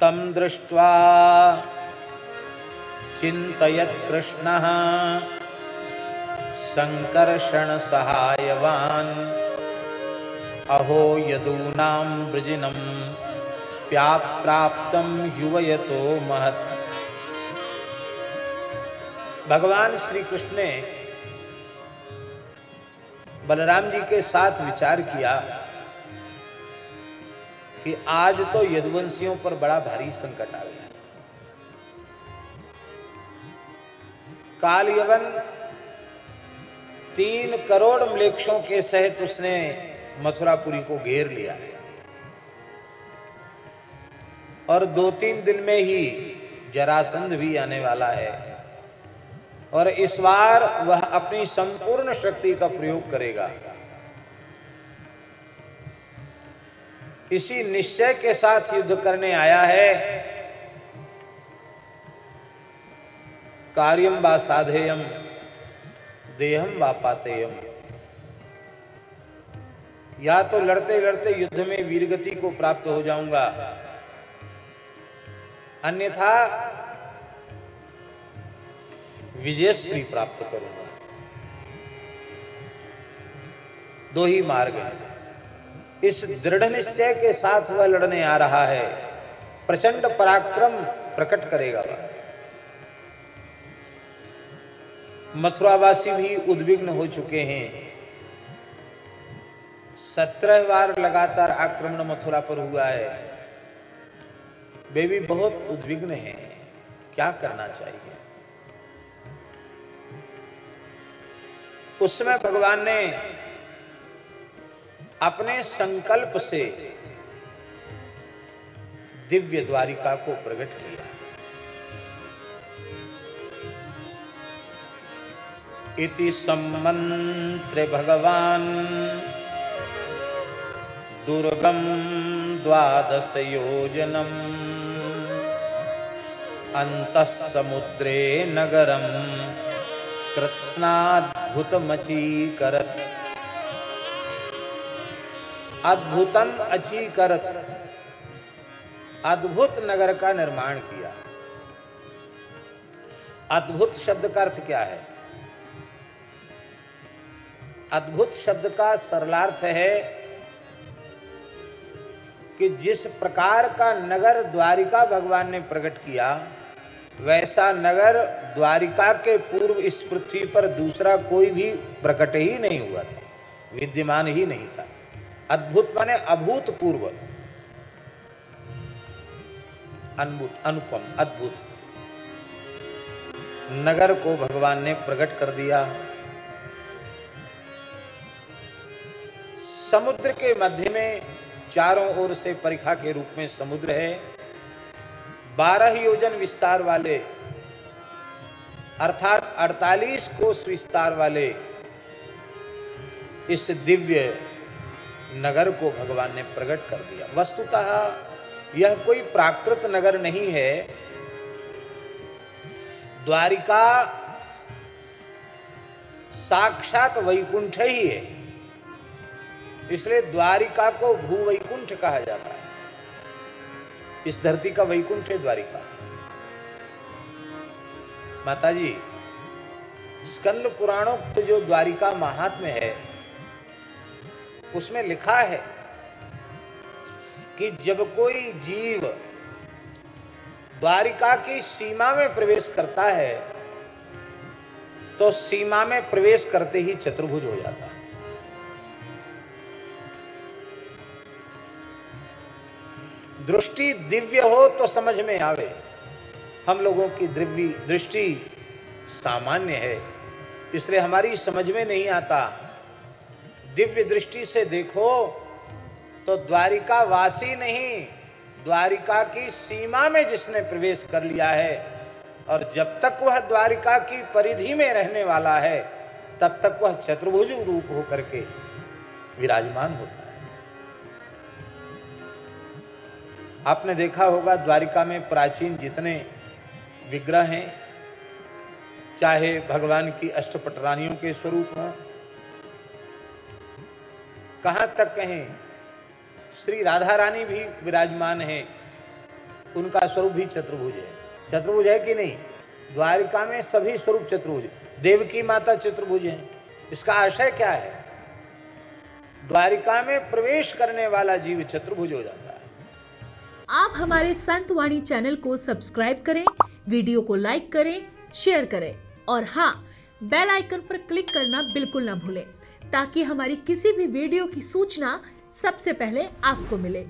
तं दृष्ट्वा चिन्तयत् कृष्णः संकर्षण सहायवान् अहो यदूनां वृजिनं प्राप्तं युवयतो महत्। भगवान श्री कृष्ण ने बलराम जी के साथ विचार किया कि आज तो यदुवंशियों पर बड़ा भारी संकट आ गया। काल यवन 3 करोड़ म्लेच्छों के सहित उसने मथुरापुरी को घेर लिया है और 2-3 दिन में ही जरासंध भी आने वाला है और इस बार वह अपनी संपूर्ण शक्ति का प्रयोग करेगा। इसी निश्चय के साथ युद्ध करने आया है। कार्यम वा साधेयम देहम वा पातेयम। या तो लड़ते लड़ते युद्ध में वीरगति को प्राप्त हो जाऊंगा, अन्यथा विजयश्री प्राप्त करूंगा। 2 ही मार्ग हैं। इस दृढ़ निश्चय के साथ वह लड़ने आ रहा है। प्रचंड पराक्रम प्रकट करेगा वह। मथुरावासी भी उद्विग्न हो चुके हैं। 17 बार लगातार आक्रमण मथुरा पर हुआ है। वे भी बहुत उद्विग्न हैं, क्या करना चाहिए। उस समय भगवान ने अपने संकल्प से दिव्य द्वारिका को प्रकट किया। इति सम्मंत्रे भगवान दुर्गम 12 योजनम अंतः समुद्रे नगरम कृत्स्नाद्भुतमचीकरत्। अद्भुतम अचीकरत, अद्भुत नगर का निर्माण किया। अद्भुत शब्द का अर्थ क्या है? अद्भुत शब्द का सरलार्थ है कि जिस प्रकार का नगर द्वारिका भगवान ने प्रकट किया, वैसा नगर द्वारिका के पूर्व इस पृथ्वी पर दूसरा कोई भी प्रकट ही नहीं हुआ था, विद्यमान ही नहीं था। अद्भुत माने अभूतपूर्व, अनुपम, अद्भुत नगर को भगवान ने प्रकट कर दिया। समुद्र के मध्य में चारों ओर से परिखा के रूप में समुद्र है। 12 योजन विस्तार वाले अर्थात 48 कोस विस्तार वाले इस दिव्य नगर को भगवान ने प्रकट कर दिया। वस्तुतः यह कोई प्राकृत नगर नहीं है। द्वारिका साक्षात वैकुंठ ही है, इसलिए द्वारिका को भूवैकुंठ कहा जाता है। इस धरती का वैकुंठ है द्वारिका। माताजी, स्कंद पुराणोक्त जो द्वारिका महात्म्य है उसमें लिखा है कि जब कोई जीव द्वारिका की सीमा में प्रवेश करता है तो सीमा में प्रवेश करते ही चतुर्भुज हो जाता है। दृष्टि दिव्य हो तो समझ में आवे। हम लोगों की दिव्य दृष्टि सामान्य है, इसलिए हमारी समझ में नहीं आता। दिव्य दृष्टि से देखो तो द्वारिका वासी नहीं, द्वारिका की सीमा में जिसने प्रवेश कर लिया है और जब तक वह द्वारिका की परिधि में रहने वाला है तब तक वह चतुर्भुज रूप होकर के विराजमान होता है। आपने देखा होगा द्वारिका में प्राचीन जितने विग्रह हैं, चाहे भगवान की अष्टपटरानियों के स्वरूप हों, कहां तक कहें श्री राधा रानी भी विराजमान हैं। उनका स्वरूप भी चतुर्भुज है। चतुर्भुज है कि नहीं? द्वारिका में सभी स्वरूप चतुर्भुज। देवकी माता चतुर्भुज है। इसका आशय क्या है? द्वारिका में प्रवेश करने वाला जीव चतुर्भुज हो जाता है। आप हमारे संत वाणी चैनल को सब्सक्राइब करें, वीडियो को लाइक करें, शेयर करें और हाँ, बेल आइकन पर क्लिक करना बिल्कुल ना भूलें ताकि हमारी किसी भी वीडियो की सूचना सबसे पहले आपको मिले।